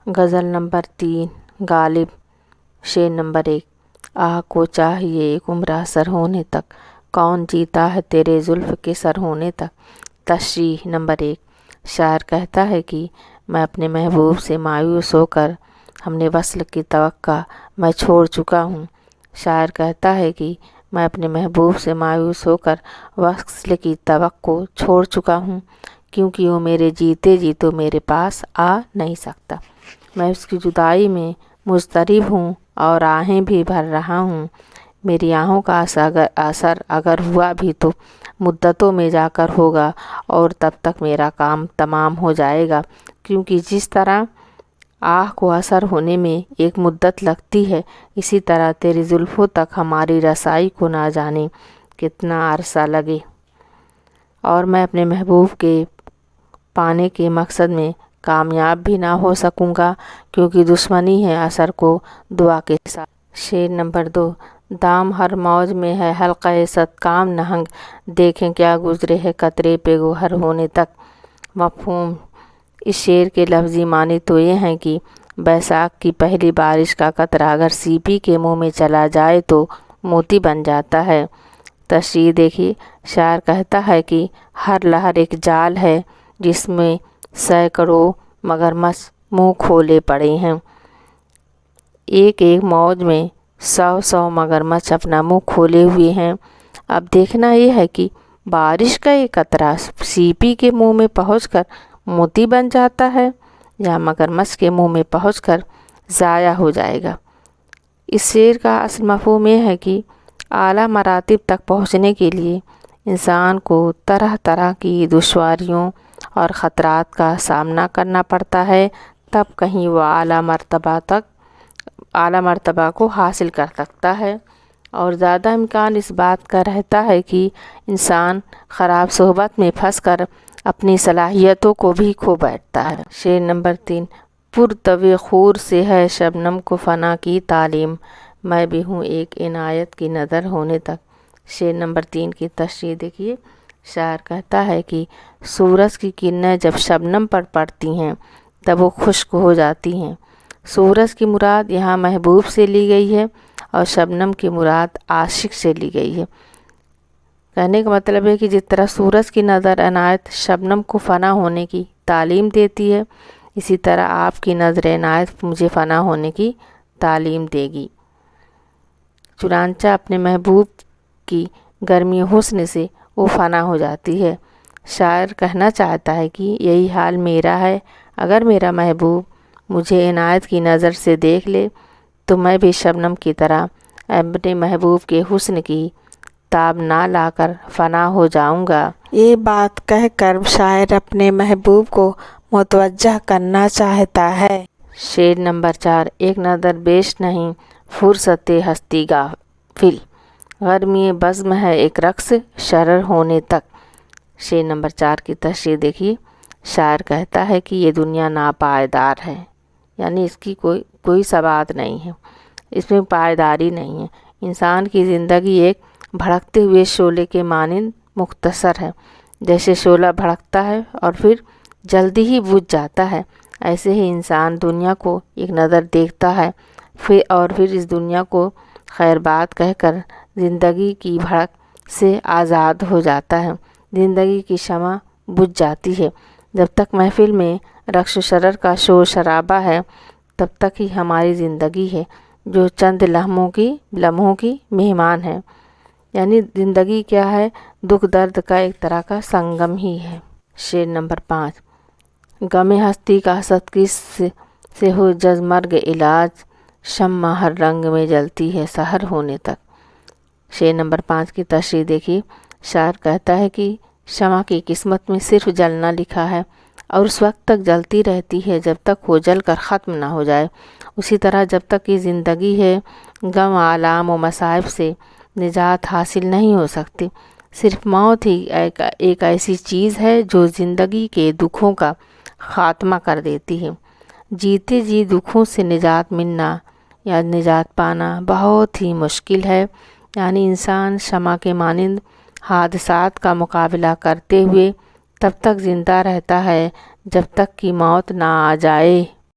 غزل number 3 غالب۔ شعر number 1۔ آہ کو چاہیے ایک عمر سر ہونے تک، کون جیتا ہے تیرے زلف کے سر ہونے تک۔ تشریح نمبر 1۔ شاعر کہتا ہے کہ میں اپنے محبوب سے مایوس ہو کر ہم نے وصل کی توقع میں چھوڑ چکا ہوں۔ شاعر کہتا ہے کہ میں اپنے محبوب سے مایوس ہو کر وصل کی توقع چھوڑ چکا ہوں، کیونکہ وہ میرے جیتے جی تو میرے پاس آ نہیں سکتا۔ میں اس کی جدائی میں مضطرب ہوں اور آہیں بھی بھر رہا ہوں۔ میری آہوں کا اثر اگر ہوا بھی تو مدتوں میں جا کر ہوگا، اور تب تک میرا کام تمام ہو جائے گا، کیونکہ جس طرح آہ کو اثر ہونے میں ایک مدت لگتی ہے، اسی طرح تیری زلفوں تک ہماری رسائی کو نہ جانے کتنا عرصہ لگے، اور میں اپنے محبوب کے پانے کے مقصد میں کامیاب بھی نہ ہو سکوں گا، کیونکہ دشمنی ہے اثر کو دعا کے ساتھ۔ شعر نمبر 2۔ دام ہر موج میں ہے حلقہ صد کام نہنگ، دیکھیں کیا گزرے ہے قطرے پہ گوہر ہونے تک۔ مفہوم۔ اس شعر کے لفظی معنی تو یہ ہیں کہ بیساکھ کی پہلی بارش کا قطرہ اگر سیپی کے منہ میں چلا جائے تو موتی بن جاتا ہے۔ تشریح دیکھیے۔ شاعر کہتا ہے کہ ہر لہر ایک جال ہے جس میں سینکڑوں مگرمچھ منہ کھولے پڑے ہیں۔ ایک ایک موج میں 100 مگرمچھ اپنا منہ کھولے ہوئے ہیں۔ اب دیکھنا یہ ہے کہ بارش کا ایک قطرہ سیپی کے منہ میں پہنچ کر موتی بن جاتا ہے، یا مگرمچھ کے منہ میں پہنچ کر ضائع ہو جائے گا۔ اس شعر کا اصل مفہوم یہ ہے کہ اعلیٰ مراتب تک پہنچنے کے لیے انسان کو طرح طرح کی دشواریوں اور خطرات کا سامنا کرنا پڑتا ہے، تب کہیں وہ اعلیٰ مرتبہ کو حاصل کر سکتا ہے، اور زیادہ امکان اس بات کا رہتا ہے کہ انسان خراب صحبت میں پھنس کر اپنی صلاحیتوں کو بھی کھو بیٹھتا ہے۔ شعر نمبر 3۔ پرتو خور سے ہے شبنم کو فنا کی تعلیم، میں بھی ہوں ایک عنایت کی نظر ہونے تک۔ شعر نمبر 3 کی تشریح دیکھیے۔ شاعر کہتا ہے کہ سورج کی کرنیں جب شبنم پر پڑتی ہیں تب وہ خشک ہو جاتی ہیں۔ سورج کی مراد یہاں محبوب سے لی گئی ہے، اور شبنم کی مراد عاشق سے لی گئی ہے۔ کہنے کا مطلب ہے کہ جس طرح سورج کی نظر عنایت شبنم کو فنا ہونے کی تعلیم دیتی ہے، اسی طرح آپ کی نظر عنایت مجھے فنا ہونے کی تعلیم دے گی۔ چنانچہ اپنے محبوب کی گرمی حسن سے وہ فنا ہو جاتی ہے۔ شاعر کہنا چاہتا ہے کہ یہی حال میرا ہے، اگر میرا محبوب مجھے عنایت کی نظر سے دیکھ لے تو میں بھی شبنم کی طرح اپنے محبوب کے حسن کی تاب نہ لا کر فنا ہو جاؤں گا۔ یہ بات کہہ کر شاعر اپنے محبوب کو متوجہ کرنا چاہتا ہے۔ شعر نمبر 4۔ ایک نظر بیش نہیں فرصت ہستی غافل، گرمی بزم ہے ایک رقص شرر ہونے تک۔ شعر نمبر 4 کی تشریح دیکھیے۔ شاعر کہتا ہے کہ یہ دنیا ناپائیدار ہے، یعنی اس کی کوئی ثبات نہیں ہے، اس میں پائیداری نہیں ہے۔ انسان کی زندگی ایک بھڑکتے ہوئے شعلے کے مانند مختصر ہے۔ جیسے شعلہ بھڑکتا ہے اور پھر جلدی ہی بجھ جاتا ہے، ایسے ہی انسان دنیا کو ایک نظر دیکھتا ہے، پھر اس دنیا کو خیر بات کہہ کر زندگی کی بھڑک سے آزاد ہو جاتا ہے۔ زندگی کی شمع بجھ جاتی ہے۔ جب تک محفل میں رقص و شرر کا شور شرابہ ہے، تب تک ہی ہماری زندگی ہے، جو چند لمحوں کی مہمان ہے۔ یعنی زندگی کیا ہے؟ دکھ درد کا ایک طرح کا سنگم ہی ہے۔ شعر نمبر 5۔ غم ہستی کا حسد کس سے ہو جز مرگ علاج، شمع ہر رنگ میں جلتی ہے سحر ہونے تک۔ شعر نمبر 5 کی تشریح دیکھیے۔ شاعر کہتا ہے کہ شمع کی قسمت میں صرف جلنا لکھا ہے، اور اس وقت تک جلتی رہتی ہے جب تک وہ جل کر ختم نہ ہو جائے۔ اسی طرح جب تک یہ زندگی ہے، غم آلام و مصائب سے نجات حاصل نہیں ہو سکتی۔ صرف موت ہی ایک ایسی چیز ہے جو زندگی کے دکھوں کا خاتمہ کر دیتی ہے۔ جیتے جی دکھوں سے نجات ملنا یا نجات پانا بہت ہی مشکل ہے۔ یعنی انسان شمع کے مانند حادثات کا مقابلہ کرتے ہوئے تب تک زندہ رہتا ہے جب تک کہ موت نہ آ جائے۔